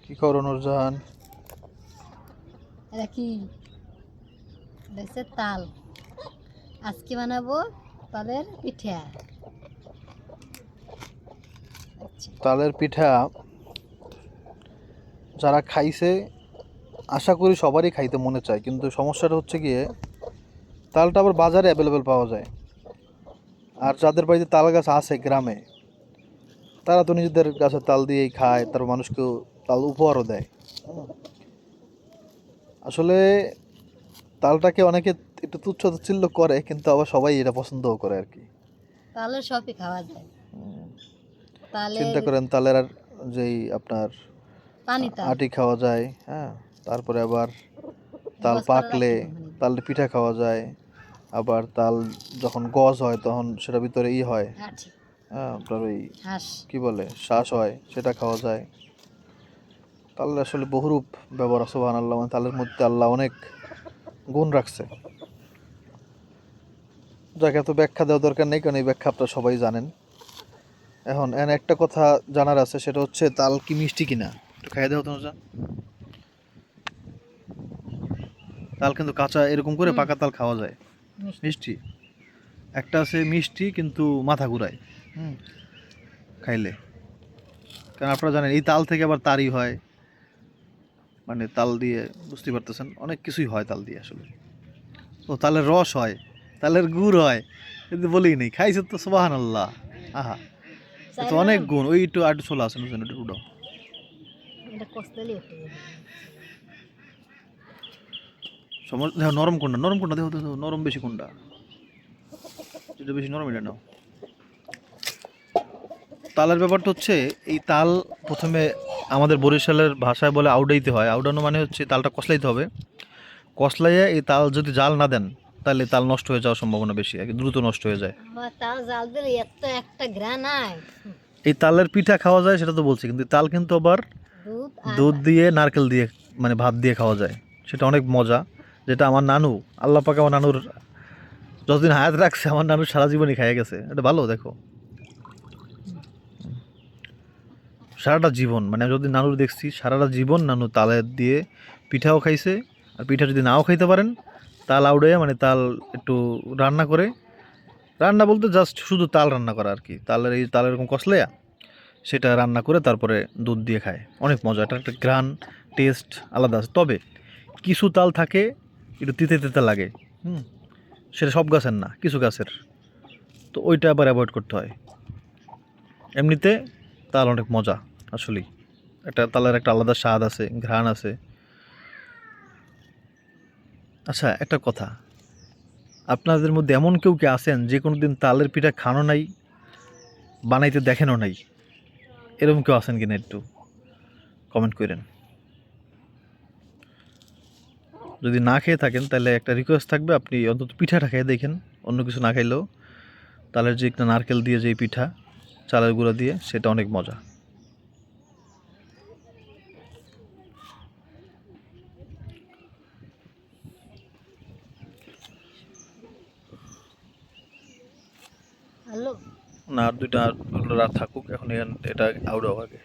কি করো নুরজাহান? এটা কি দেখছে তাল। আজকে বানাবো তালের পিঠা। তালের পিঠা যারা খাইছে আশা করি সবারই খাইতে মনে চায়, কিন্তু সমস্যাটা হচ্ছে গিয়ে তালটা আবার বাজারে অ্যাভেলেবেল পাওয়া যায়। আর যাদের বাড়িতে তাল গাছ আছে গ্রামে, তারা তো নিজেদের গাছের তাল দিয়েই খায়, তার মানুষকেও তাল উপহারও দেয়। আসলে তালটাকে অনেকে একটু তুচ্ছ তাচ্ছিল্য করে, কিন্তু আবার সবাই এটা পছন্দও করে আর কি। তালের সবই খাওয়া যায়। তালের চিন্তা করেন, তালের আর যেই আপনার পানি তাল আটি খাওয়া যায়, হ্যাঁ, তারপরে আবার তাল গছ করা পাকলে রাখি মানে তালের পিঠা খাওয়া যায়। আবার তাল যখন গজ হয় তখন সেটার ভিতরে হয়, আঠি হ্যাঁ, আপনার ওই হাঁস। কি বলে শ্বাস হয়, সেটা খাওয়া যায়। তালের আসলে বহুরূপ ব্যবহার আছে, সুবহানাল্লাহ। মানে তালের মধ্যে আল্লাহ অনেক গুণ রাখছে, যাকে এত ব্যাখ্যা দেওয়ার দরকার নেই, কারণ এই ব্যাখ্যা আপনারা সবাই জানেন। এখন একটা কথা জানার আছে, সেটা হচ্ছে তাল কি মিষ্টি কিনা। একটু খাইয়ে দেওয়া তো না। তাল কিন্তু কাঁচা এরকম করে পাকা তাল খাওয়া যায়, মিষ্টি। একটা আছে মিষ্টি কিন্তু মাথা ঘুরায় খাইলে। কারণ আপনারা জানেন এই তাল থেকে আবার তারি হয়, মানে তাল দিয়ে বুঝতে পারতেছেন অনেক কিছুই হয় তাল দিয়ে আসলে। ও তালের রস হয়, তালের গুড় হয়, কিন্তু বলেই নেই খাইছে তো, সুবহানাল্লাহ। আহা, তো অনেক গুণ। ওই একটু আটু ছোলা আছে বুঝলেন, একটু উডো এটা কষ্টলি একটু দেখো নরম কোনটা, নরম কোনটা দেখো, দেখো নরম বেশি কোনটা, যেটা বেশি নরম এটা নাও। তালের ব্যাপারটা হচ্ছে, এই তাল প্রথমে আমাদের বরিশালের ভাষায় বলে আউডাইতে হয়। আউডানো মানে হচ্ছে তালটা কসলাইতে হবে। কসলাইয়ে এই তাল যদি জাল না দেন, তাহলে তাল নষ্ট হয়ে যাওয়ার সম্ভাবনা বেশি, আর কি দ্রুত নষ্ট হয়ে যায়। আমার তাল জাল দিলে এত একটা ঘ্রাণ আয়। এই তালের পিঠা খাওয়া যায় সেটা তো বলছি, কিন্তু তাল কিন্তু আবার দুধ আর দুধ দিয়ে নারকেল দিয়ে মানে ভাত দিয়ে খাওয়া যায়, সেটা অনেক মজা। যেটা আমার নানু, আল্লাহ পাক আমার নানুর যতদিন হায়াত রাখছে, আমার নানু সারা জীবনই খাইয়ে গেছে। এটা ভালো, দেখো সারাটা জীবন, মানে আমি যদি নানুর দেখছি সারাটা জীবন নানু তালের দিয়ে পিঠাও খাইছে। আর পিঠা যদি নাও খাইতে পারেন, তাল আউড়াইয়া মানে তাল একটু রান্না করে, রান্না বলতে জাস্ট শুধু তাল রান্না করা আর কি, তালের এই তালের এরকম কসলাইয়া সেটা রান্না করে তারপরে দুধ দিয়ে খায়, অনেক মজা। এটা একটা গ্রান টেস্ট আলাদা আছে। তবে কিছু তাল থাকে একটু তিতে তিতে লাগে, সেটা সব গাছের না, কিছু গাছের, তো ওইটা আবার অ্যাভয়েড করতে হয়। এমনিতে তাল অনেক মজা আসলেই, একটা তালের একটা আলাদা স্বাদ আছে, ঘ্রাণ আছে। আচ্ছা, একটা কথা, আপনাদের মধ্যে এমন কেউ কি আছেন যে কোনো দিন তালের পিঠা খানো নাই, বানাইতে দেখেনও নাই? এরকম কেউ আছেন কিনা একটু কমেন্ট করেন। যদি না খেয়ে থাকেন তাহলে একটা রিকোয়েস্ট থাকবে, আপনি অন্তত পিঠাটা খেয়ে দেখেন, অন্য কিছু না খাইলেও। তালের যে একটা নারকেল দিয়ে যে পিঠা, চালের গুঁড়া দিয়ে, সেটা অনেক মজা। আলো না, আর দুইটা রাত থাকুক, এখন এটা আউট আগে।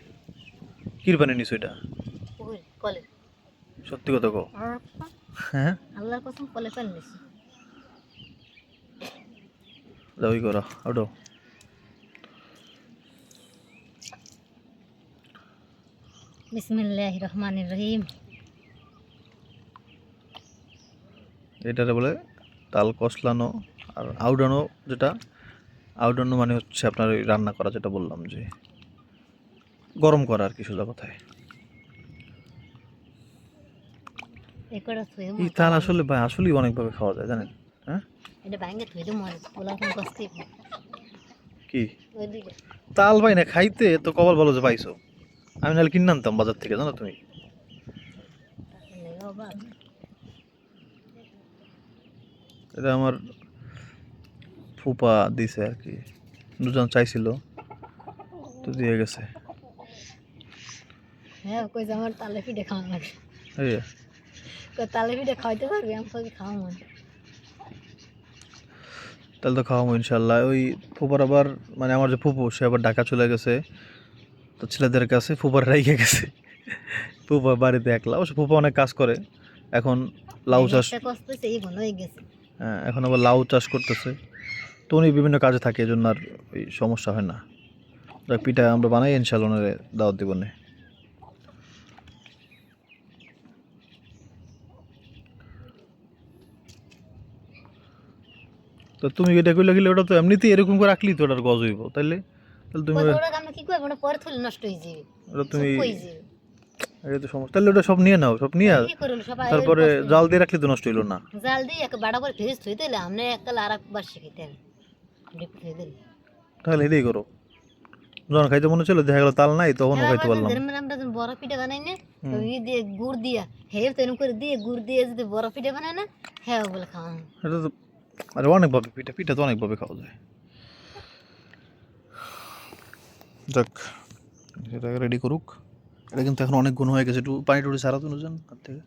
কির পানি নিছো এটা? কলে সত্যি কথা কো? হ্যাঁ, আল্লাহর কসম কলে পানি নিছি। যাওই করো আউটো। বিসমিল্লাহির রহমানির রহিম। এটারে বলে তাল কসলানো। আর আউডানো যেটা, আউডানো মানে হচ্ছে আপনার ওই রান্না করা, যেটা বললাম যে গরম করা আর কি, সোজা কথায়। এই তাল আসলে ভাই আসলেই অনেকভাবে খাওয়া যায়, জানেন? হ্যাঁ, এটা ভাঙে থই দে মরে পোলা কোন কষ্টে কি ওইদিকে তাল ভাই না খাইতে তো কপাল ভালো যে পাইছো। আমি নাহলে কিনে আনতাম বাজার থেকে, জানো তুমি। এটা আমার ফুপা দিছে আর কি, দুজন চাইছিল তো দিয়ে গেছে। হ্যাঁ কই যে আমার তালে পিঠে খাওয়া লাগে। এই কই তালে পিঠে খাইতে পারবি? আমি কই খাওয়া মন। তাহলে তো খাওয়াবো ইনশাল্লাহ। ওই ফুপার আবার, মানে আমার যে ফুপু, সে আবার ঢাকা চলে গেছে তো ছেলেদের কাছে, ফুপার রাইখে গেছে। ফুপা বাড়িতে একলা, অবশ্য ফুপা অনেক কাজ করে। এখন লাউ চাষ, একটা কষ্ট সেই মনে হয়ে গেছে। হ্যাঁ, এখন আবার লাউ চাষ করতেছে। তো উনি বিভিন্ন কাজে থাকে, এই জন্য আর এই সমস্যা হয় না। যাক, পিঠা আমরা বানাই, ইনশাল্লাহ ওনারে দাওয়াত দিব না। তো তুমি এটা কইলে গেলে ওটা তো এমনিতেই এরকম করে রাখলি তো ওটার গজ হইব, তাইলে তাহলে তুমি ওটা আমরা কি করবো, পরে থলে নষ্ট হয়ে যাবে, ওটা তুমি শুকো হয়ে যাবে। এটা তো সমস্যা, তাহলে ওটা সব নিয়ে নাও, সব নিয়ে কি করলো সবাই তারপরে জাল দিয়ে রাখলে তো নষ্ট হইলো না। জাল দিয়ে এক বাড়া করে ফ্রিজ থই দিলে আপনি একটা আর একবার শিখিতেন ডিপ থই দিলে। তাহলে এটাই করো। যখন খাইতে মনে ছিল, দেখা গেলো তাল নাই, তখনও খাইতে পারলাম। যেরকম আমরা যখন বড় পিঠা বানাই না, ওই দিয়ে গুড় দিয়া হে তো এরকম করে দিয়ে গুড় দিয়ে যদি বড় পিঠা বানায় না, হ্যাঁ বলে খাওয়া হয়। এটা তো আরে অনেকভাবে পিঠা, পিঠা তো অনেকভাবে খাওয়া যায়। যাক, এটা রেডি করুক। এটা কিন্তু এখন অনেক গুণ হয়ে গেছে, একটু পানি টুটি সারা তো জান হাত থেকে,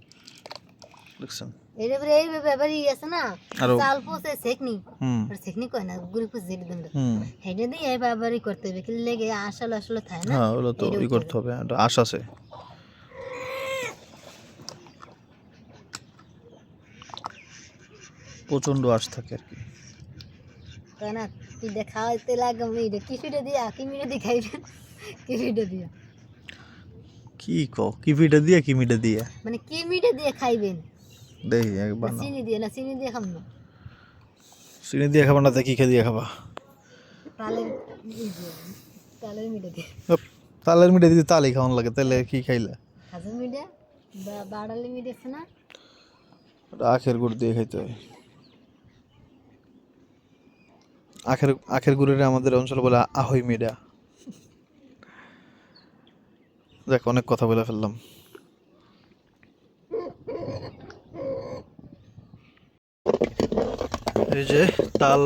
দেখছেন? এইভাবে ব্যাপারই আছে না, আরো চাল পোষে সেকনি, হুম আর সেকনি কয় না, গুড়ি পুষ যেটা দেন হুম হেঁটে দিয়ে এই ব্যাপারই করতে হবে, কি লেগে আসলে আসলে থাকে না। হ্যাঁ, ওগুলো তো এইটা ই করতে হবে, একটা আশ আছে। প্রচণ্ড আশ থাকে আর কি। তাই না, পিঠা খাওয়াইতে লাগে মিঠে, কি পিঠা দিয়া কি মিঠে দিয়ে খাইবেন, কি পিঠা দিয়া কি কও, কি পিঠা দিয়ে কি মিঠা দিয়ে? মানে কি মিঠে দিয়ে খাইবেন, দেখি একবার না, চিনি দিয়ে না, চিনি দিয়ে খাম না, চিনি দিয়ে খাবা না তা কি খেয়ে দিয়ে খাবা? তালের তালের মিঠে দিয়ে, উপ, তালের মিঠা দিয়ে তালই খাওয়ান লাগে, তাহলে কি খাইলে? খাজুর মিঠে বা বাড়ালি মিঠে আছে না, ওটা আখের গুড় দিয়ে খাইতে হয়। আখের আখের গুড়ের আমাদের অঞ্চলে বলে আহই মিডা। দেখ, অনেক কথা বলে ফেললাম। এই যে তাল,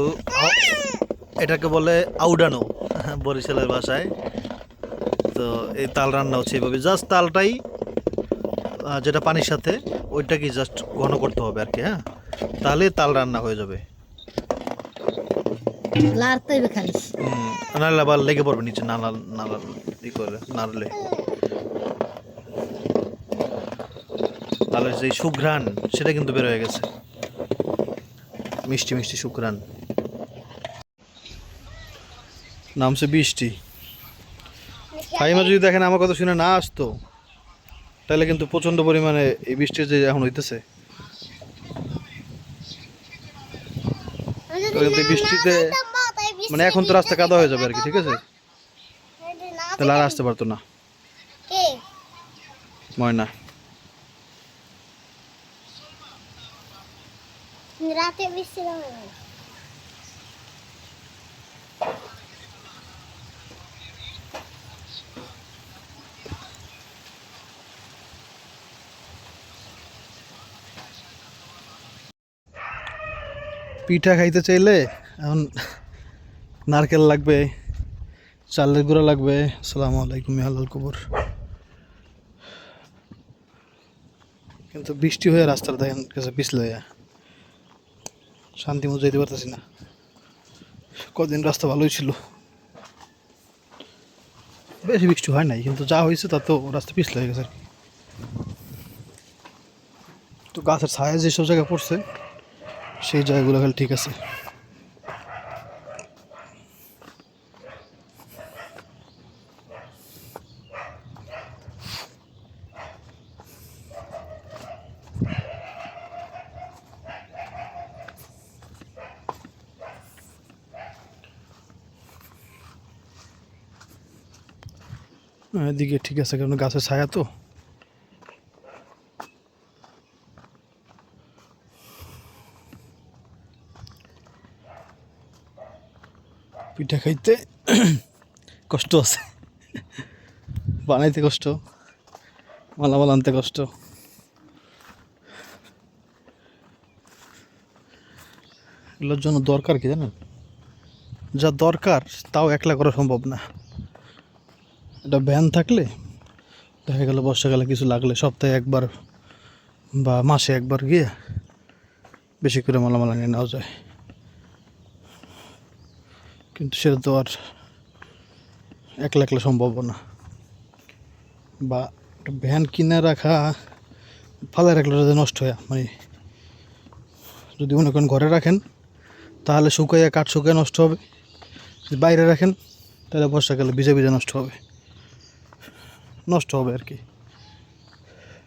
এটাকে বলে আউডানো বরিশালের ভাষায়। তো এই তাল রান্না হচ্ছে এইভাবে, জাস্ট তালটাই যেটা পানির সাথে ওইটাকে জাস্ট ঘন করতে হবে আর কি। হ্যাঁ, তাহলে তাল রান্না হয়ে যাবে। লাড়তে হবে খালি। নাহলে আবার লেগে পড়বে নিচে, নালা নালা ই করে নাড়লে। তাহলে যে সুঘ্রাণ সেটা কিন্তু বের হয়ে গেছে, মিষ্টি মিষ্টি সুঘ্রাণ। নামছে বৃষ্টি। ফাইমা যদি দেখেন আমার কথা শুনে না আসতো, তাহলে কিন্তু প্রচন্ড পরিমাণে এই বৃষ্টি যে এখন হইতেছে, বৃষ্টিতে মানে এখন তো রাস্তা কাদা হয়ে যাবে আর কি, ঠিক আছে? তাহলে আর আসতে পারতো না ময়না। রাতে বৃষ্টি হবে। পিঠা খাইতে চাইলে এখন নারকেল লাগবে, চালের গুঁড়া লাগবে। আসসালামু আলাইকুম হালাল কবর। কিন্তু বৃষ্টি হয়ে রাস্তাটা দেখেন কাছে পিছলে, শান্তি মতো যেতে পারতেছি না। কদিন রাস্তা ভালোই ছিল, বেশি বৃষ্টি হয় নাই, কিন্তু যা হয়েছে তা তো রাস্তা পিছলে হয়ে গেছে আর কি। তো গাছের ছায়া যেসব জায়গায় পড়ছে সেই জায়গাগুলো খালি ঠিক আছে। এদিকে ঠিক আছে, কারণ গাছের ছায়া তো। পিঠা খাইতে কষ্ট আছে, বানাইতে কষ্ট, মালামাল আনতে কষ্ট। এগুলোর জন্য দরকার কি জানেন, যা দরকার তাও একলা করা সম্ভব না। এটা ভ্যান থাকলে দেখা গেল বর্ষাকালে কিছু লাগলে সপ্তাহে একবার বা মাসে একবার গিয়ে বেশি করে মালামাল নিয়ে নেওয়া যায়, কিন্তু সেটা তো আর একলা একলা সম্ভব না। বা একটা ভ্যান কিনে রাখা ফালায় রাখলে ওটা নষ্ট হয়, মানে যদি মনে করেন ঘরে রাখেন তাহলে শুকাইয়া কাঠ শুকায় নষ্ট হবে, যদি বাইরে রাখেন তাহলে বর্ষাকালে ভিজে ভিজে নষ্ট হবে আর কি,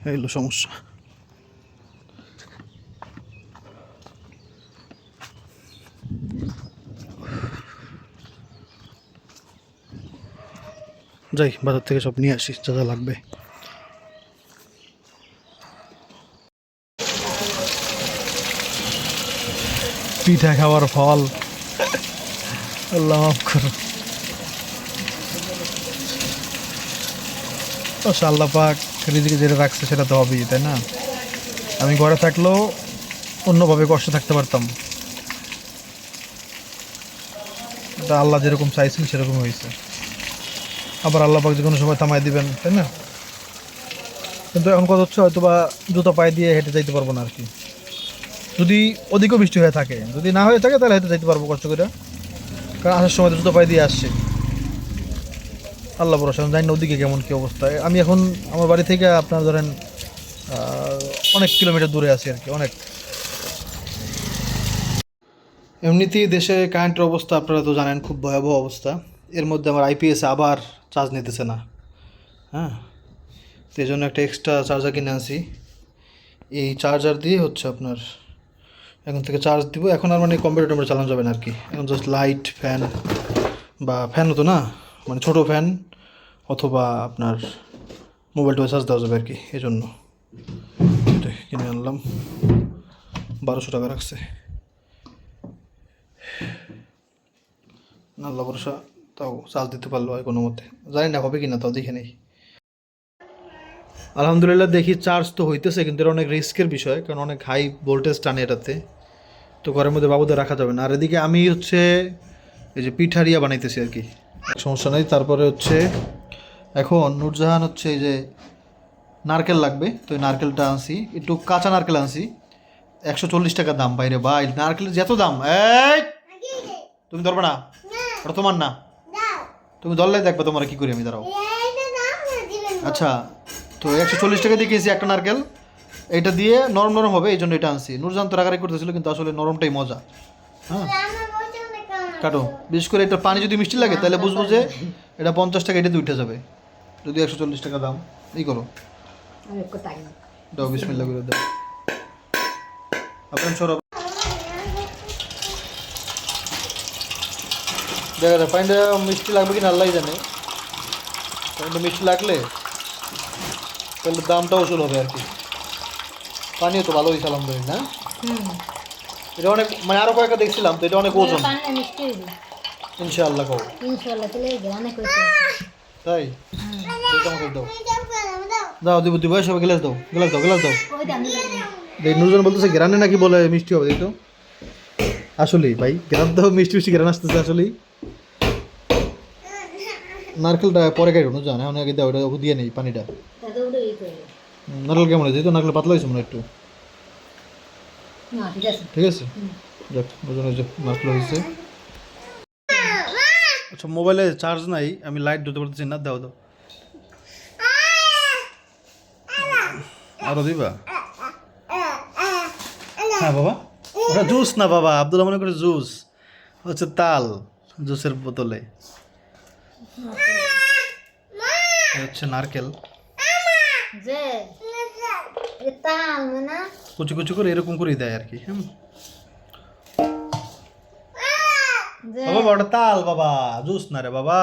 এই হলো সমস্যা। যাই বাজার থেকে সব নিয়ে আসি যা যা লাগবে। পিঠা খাওয়ার ফল, আল্লাহ মাফ করো। আল্লাহ পাক রিজিকে যেটা রাখছে সেটা তো হবেই, তাই না? আমি ঘরে থাকলেও অন্যভাবে কষ্ট থাকতে পারতাম, এটা আল্লাহ যেরকম চাইছেন সেরকম হয়েছে। আবার আল্লাহ পাক যে কোনো সময় থামাই দিবেন, তাই না? কিন্তু এখন কথা হচ্ছে হয়তো বা জুতো পায়ে দিয়ে হেঁটে যাইতে পারবো না আর কি, যদি অধিকও বৃষ্টি হয়ে থাকে। যদি না হয়ে থাকে তাহলে হেঁটে যাইতে পারবো কষ্ট করে, কারণ আসার সময় তো জুতো পায়ে দিয়ে আসছে। আল্লাহ ভরসা, জানি না ওদিকে কেমন কী অবস্থা। আমি এখন আমার বাড়ি থেকে আপনার ধরেন অনেক কিলোমিটার দূরে আছি আর কি, অনেক। এমনিতেই দেশে কারেন্টের অবস্থা আপনারা তো জানেন, খুব ভয়াবহ অবস্থা। এর মধ্যে আমার আইপিএসে আবার চার্জ নিতেছে না, হ্যাঁ। তো এই জন্য একটা এক্সট্রা চার্জার কিনে আনছি। এই চার্জার দিয়ে হচ্ছে আপনার এখন থেকে চার্জ দিব। এখন আর মানে কম্পিউটার চালানো যাবে না আর কি, এখন জাস্ট লাইট, ফ্যান, বা ফ্যান হতো না, মানে ছোটো ফ্যান অথবা আপনার মোবাইলটা চার্জ দেওয়া যাবে আর কি। এই জন্য এটা কিনে আনলাম, 1200 টাকা রাখছে। আল্লাহ ভরসা, তাও চার্জ দিতে পারলো হয় কোনো মতে, জানি না হবে কি না, তাও দেখে নেই। আলহামদুলিল্লাহ দেখি চার্জ তো হইতেছে, কিন্তু এটা অনেক রিস্কের বিষয়, কারণ অনেক হাই ভোল্টেজ টানে এটাতে, তো ঘরের মধ্যে বাবুদের রাখা যাবে না। আর এদিকে আমি হচ্ছে এই যে পিঠারিয়া বানাইতেছি আর কি, সমস্যা নেই। তারপরে হচ্ছে এখন নূরজাহান হচ্ছে এই যে নারকেল লাগবে, তো এই নারকেলটা আনছি, একটু কাঁচা নারকেল আনছি, 140 টাকা দাম। বাইরে ভাই নারকেলের যত দাম। এই তুমি ধরবে না, ওটা তোমার না, তুমি ধরলে দেখবে তোমার কি করি আমি, দাঁড়াও। আচ্ছা, তো 140 টাকা দিয়ে কিনেছি একটা নারকেল, এটা দিয়ে নরম নরম হবে এই জন্য এটা আনছি। নূরজাহান তো রাগারাগি করতেছিল, কিন্তু আসলে নরমটাই মজা। হ্যাঁ কাটো, বিশেষ করে এটা পানি যদি মিষ্টি লাগে তাহলে বুঝবো যে এটা 50 টাকা, এটা উঠে যাবে। যদি 140 টাকা দাম, এই করো, দাও বিসমিল্লাহ করে দাও। আপনার সরব দেখা যায় পানিটা মিষ্টি লাগবে কিনা আল্লাহ জানে। পানিটা মিষ্টি লাগলে তাহলে দামটা ওসুল হবে আর কি। পানিও তো ভালো হয়েছে আলহামদুলিল্লাহ। এটা অনেক, মানে আরো কয়েকটা দেখছিলাম তো, এটা অনেক ওজন। ইনশাআল্লাহ খাও, তাই আমাকে দাও, দাও দিব দিব, সবাই গ্লাস দাও, গ্লাস দাও, গ্লাস দাও। নুরজন বলতেছে গ্রানে নাকি বলে মিষ্টি হবে, তো আসলেই ভাই গ্রান তো মিষ্টি মিষ্টি গ্রান আসতেছে আসলেই। নারকেলটা পরে খাইব না জানো, এখন আগে দাও, ওটা দিয়ে নেই পানিটা। নারকেল কেমন হয়েছে? তো নারকেল পাতলা হয়েছে মনে একটু, ঠিক আছে। যাক ওজন হয়েছে, নারকেল হয়েছে। আচ্ছা মোবাইলে চার্জ নাই, আমি লাইট ধরতে পারতেছি না, দাও দাও আরো দিবা। হ্যাঁ বাবা, ওটা জুস না বাবা, আব্দুল্লাহ মনে করে জুস হচ্ছে তাল, জুসের বোতলে হচ্ছে নারকেল কুচি কুচি করে এরকম করে দেয় আর কি। বাবা ওটা তাল বাবা, জুস না রে বাবা।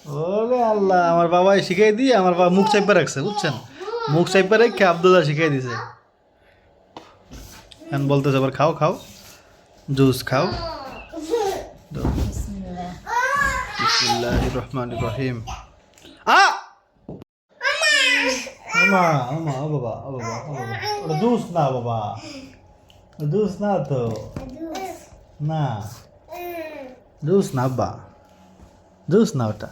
ওরে আল্লাহ, আমার বাবাই শিখাই দিয়ে আমার বাবা মুখ চাইপা রাখছে, বুঝছেন? মুখ চাইপা রেখে আব্দুল্লাহ শিখাই দিছে। এখন বলতেছে আবার খাও খাও, জুস খাও। বিসমিল্লাহির রহমানির রহিম। আমা আমা ও বাবা, ও বাবা, ও বাবা, ওটা জুস না বাবা, জুস না তো, না জুস না আব্বা, জুস না ওটা,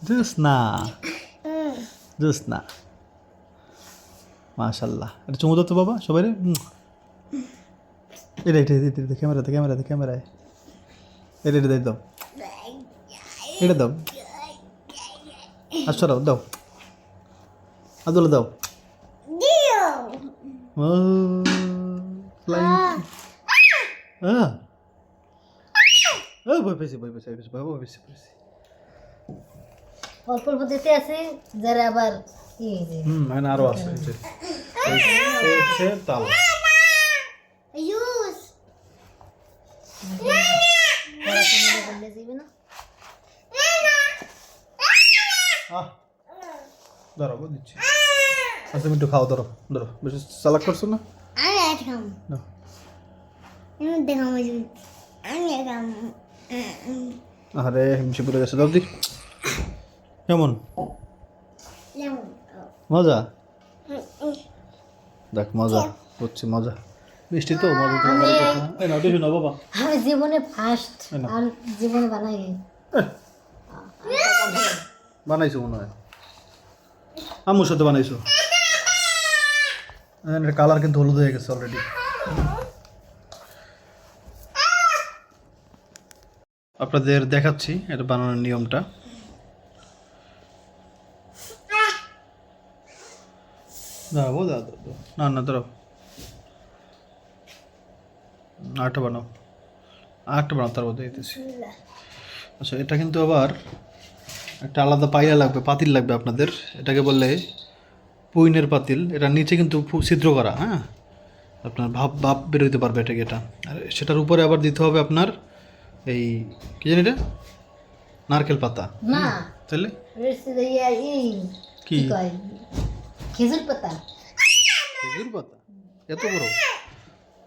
জুস না, জুস না। মাশাল্লাহ, এটা চুমু দাও তো বাবা সবাই রে। এটা এটা ক্যামেরাতে ক্যামেরাতে ক্যামেরায় এটা এটা দাও। এটা দাও, আচ্ছা দাও দাও, আদুলা দাও। ও ফ্লাইং, ভয় পেয়েছি ভয় পেয়েছি ভয় পেয়েছি ভয় পেয়েছি পেয়েছি। অল্প অল্প দিতে আছে যারা আবার কি হয়েছে মানে আরো আছে এই যে, এই হচ্ছে তাল। পড়াশোনা করলে যাবে না। ধরো দিচ্ছি, আচ্ছা তুমি একটু খাও, ধরো ধরো, বেশি চালাক করছো না। নাও। আরে হিমশি পড়ে গেছে, দাও দি। কেমন মজা? দেখ মজা হচ্ছে, মজা মিষ্টি তো, মজা তো। এই নাও দিছো না বাবা, আমি জীবনে ফার্স্ট আর জীবনে বানাই বানাইছো মনে হয়, আম্মুর সাথে বানাইছো। কালার কিন্তু হলুদ হয়ে গেছে অলরেডি। আপনাদের দেখাচ্ছি এটা বানানোর নিয়মটা। দাও দাও দাও, না না ধরো, আটটা বানাও, আটটা বানাও, তার মধ্যে দিতেছি। আচ্ছা এটা কিন্তু আবার একটা আলাদা পাইলা লাগবে, পাতিল লাগবে আপনাদের। এটাকে বললে পুইনের পাতিল। এটা নিচে কিন্তু ছিদ্র করা, হ্যাঁ, আপনার ভাপ ভাপ বেরোতে পারবে এটাকে। এটা আর সেটার উপরে আবার দিতে হবে আপনার এই কি জানি এটা, নারকেল পাতা। না তাহলে কি কয় খেজুর পাতা। খেজুর পাতা এত বড়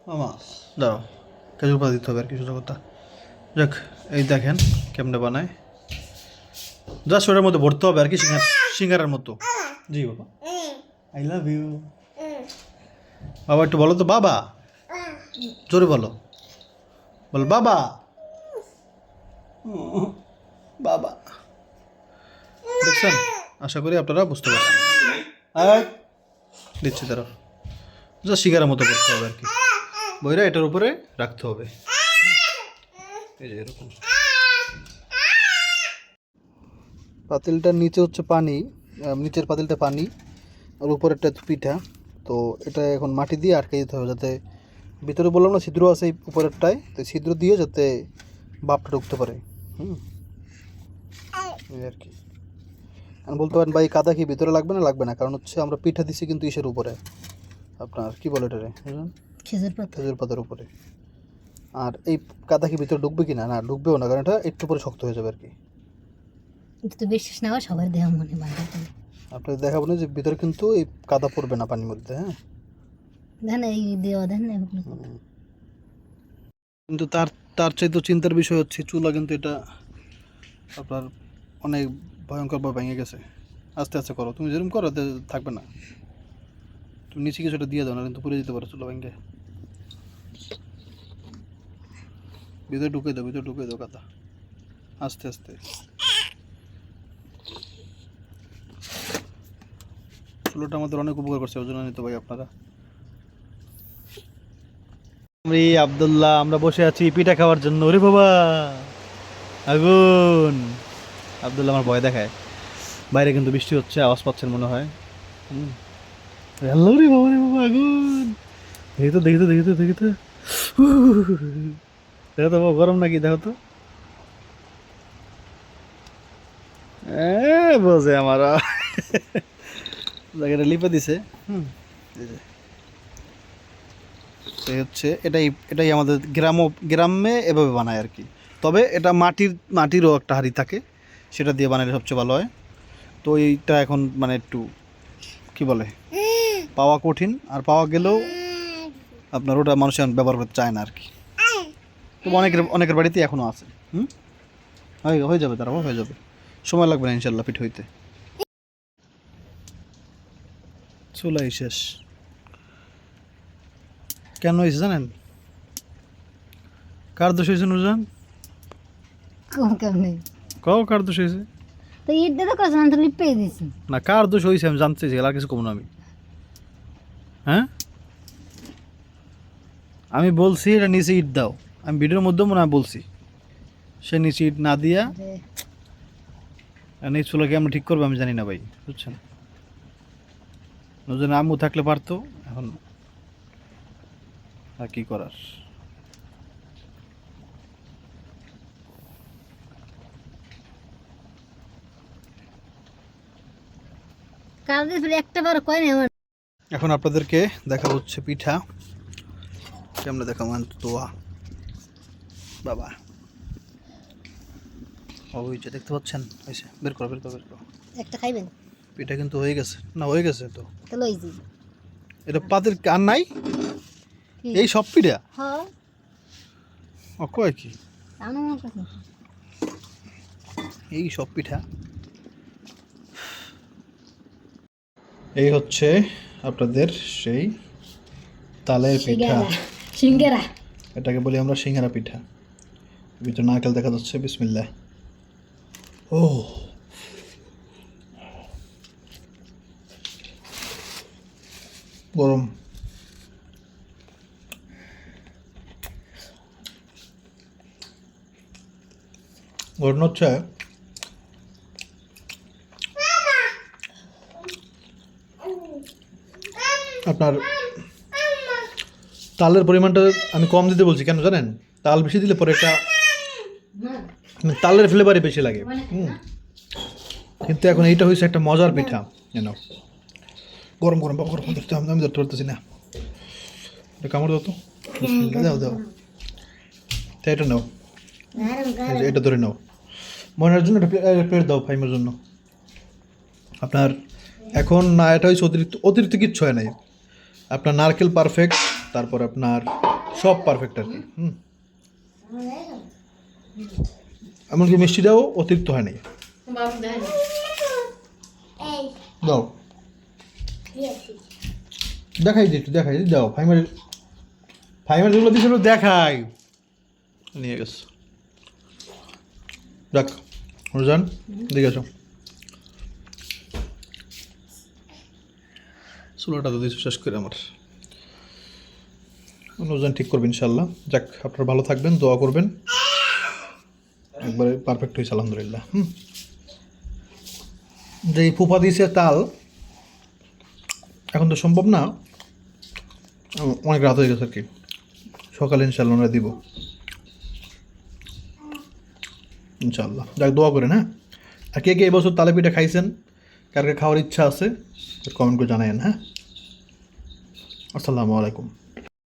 মামা, দাও খেজুর পাতা দিতে হবে আর কিছুটা কথা। যাক এই দেখেন কেমনে বানায়, জাস্ট ওটার মধ্যে ভরতে হবে আর কি, সিঙ্গারার মতো। জি বাবা, আই লাভ ইউ। বাবা একটু বলো তো, বাবা জোরে বলো, বল বাবা, বাবা। দেখছেন, আশা করি আপনারা বুঝতে পারছেন। দিচ্ছি তারা, জাস্ট সিঙ্গারার মতো করতে হবে আর কি। বইরা এটার উপরে রাখতে হবে, এই যে এরকম। পাতিলটার নিচে হচ্ছে পানি, নিচের পাতিলটা পানি, আর উপরেরটা পিঠা। তো এটা এখন মাটি দিয়ে আটকে দিতে হবে, যাতে ভিতরে বললাম না ছিদ্র আছে এই উপরেরটায়, তো ছিদ্র দিয়ে যাতে বাপটা ঢুকতে পারে। এই আর কি। আর বলতে পারেন ভাই কাদা কি ভিতরে লাগবে না? লাগবে না, কারণ হচ্ছে আমরা পিঠা দিছি কিন্তু ইসের উপরে, আপনার কি বলে এটারে, খেজুর পাতার উপরে। আর এই কাদা কি ভিতরে ঢুকবে কি না? না ঢুকবেও না, কারণ এটা একটু পরে শক্ত হয়ে যাবে আর কি। তো বিশ্বাস না হয় সবার দেহ মনে বাঁধা। আপনাদের দেখাবো না যে ভিতরে কিন্তু এই কাদা পড়বে না পানির মধ্যে, হ্যাঁ। দেন এই দেওয়া দেন। কিন্তু তার তার চাইতে চিন্তার বিষয় হচ্ছে চুলা কিন্তু এটা আপনার অনেক ভয়ঙ্করভাবে ভেঙে গেছে। আস্তে আস্তে করো, তুমি যেরকম করো থাকবে না। তুমি নিচে কিছুটা দিয়ে দাও, না কিন্তু পুড়ে দিতে পারো চুলা ভেঙে। ভিতরে ঢুকে দাও, ভিতরে ঢুকে দাও কাদা, আস্তে আস্তে। চুলোটা আমাদের অনেক উপকার করছে, ওই জন্য নিতে ভাই আপনারা। আমি আব্দুল্লাহ, আমরা বসে আছি পিঠা খাওয়ার জন্য। ওরে বাবা আগুন! আব্দুল্লাহ আমার ভয় দেখায়। বাইরে কিন্তু বৃষ্টি হচ্ছে, আওয়াজ পাচ্ছেন মনে হয়। হ্যালো রে বাবা, রে বাবা আগুন! দেখি তো দেখি তো দেখি তো দেখি তো, দেখো তো বাবা গরম নাকি, দেখো তো। বোঝে আমার জায়গাটা লিপে দিছে। এই হচ্ছে এটাই আমাদের গ্রামে এভাবে বানায় আর কি। তবে এটা মাটিরও একটা হাঁড়ি থাকে, সেটা দিয়ে বানালে সবচেয়ে ভালো হয়। তো এইটা এখন মানে একটু কি বলে, পাওয়া কঠিন, আর পাওয়া গেলেও আপনার ওটা মানুষ এখন ব্যবহার করতে চায় না আর কি। তো অনেকের বাড়িতে এখনও আছে। হয়ে যাবে, তারাও হয়ে যাবে, সময় লাগবে না ইনশাল্লাহ পিঠ হইতে। চুলাই শেষ। কেন হয়েছে জানেন? কার দোষ হয়েছে নুরজান? কেমনি কার দোষ হয়েছে? তো ঈদ দিয়ে তো কাজ তো লিপে দিয়েছি না, কার দোষ হয়েছে আমি জানতে চাইছি, আর কিছু কম না আমি। হ্যাঁ আমি বলছি এটা নিচে ইট দাও, আমি ভিডিওর মধ্যে মনে হয় বলছি। সে নিচে ইট না দিয়া আর এই চুলাকে আমরা ঠিক করবো আমি জানি না ভাই, বুঝছেন। নজর আম্মু থাকলে পারতো, এখন আর কি করার। কালকে ফিরে একটা বার কয় না আমার। এখন আপনাদেরকে দেখা হচ্ছে পিঠা কেমনে দেখাবো, দোয়া বাবা ওই যে দেখতে পাচ্ছেন, হয়েছে, বের করো বের করো বের করো। একটা খাইবেন পিঠা কিন্তু হয়ে গেছে, না হয়ে গেছে তো। তাহলে ওই যে এটা পাতের আর নাই, কি? এই সব পিঠা হ্যাঁ ও কয় কি, আমার কাছে এই সব পিঠা। এই হচ্ছে আপনাদের সেই তালের পিঠা, সিঙ্গারা এটাকে বলি আমরা সিঙ্গারা পিঠা। ভিতরে নারকেল দেখা যাচ্ছে, বিসমিল্লাহ। ও গরম। ঘটনা হচ্ছে আপনার তালের পরিমাণটা আমি কম দিতে বলছি কেন জানেন, তাল বেশি দিলে পরে একটা তালের ফ্লেভারই বেশি লাগে। কিন্তু এখন এইটা হয়েছে একটা মজার পিঠা, যেন গরম গরম বা গরম ধরতে আমি ধরতে পারতেছি না, এটা কামড় দাও তো, দাও দাও, তাই এটা নাও, এই যে এটা ধরে নাও, ময়নার জন্য একটা প্লেট দাও, ফাইমের জন্য আপনার। এখন না এটা হয়েছে অতিরিক্ত অতিরিক্ত কিচ্ছু হয় নাই, আপনার নারকেল পারফেক্ট, তারপর আপনার সব পারফেক্ট আর কি। এমনকি মিষ্টিটাও অতিরিক্ত হয় নাই। দাও দেখাই দিই একটু, দেখাই দাও, ফাইমার ফাইমার যেগুলো দিয়েছিল দেখাই, নিয়ে গেছে। দেখ রোজান দেখে আসো, চুলাটা তো দিয়েছো শেষ করে আমার। রোজান ঠিক করবেন ইনশাল্লাহ। যাক, আপনারা ভালো থাকবেন, দোয়া করবেন, একবারে পারফেক্ট হয়েছে আলহামদুলিল্লাহ। যে ফুফা দিয়েছে তাল, এখন তো সম্ভব না, অনেক রাত হয়ে গেছে আর কি, সকালে ইনশাল্লাহ আমরা দিব ইনশাল্লাহ। যাক, দোয়া করেন। হ্যাঁ, আর কে কে এবছর তালে পিঠা খাইছেন, কার কার খাওয়ার ইচ্ছা আছে কমেন্ট করে জানায়েন। হ্যাঁ, আসসালামু আলাইকুম।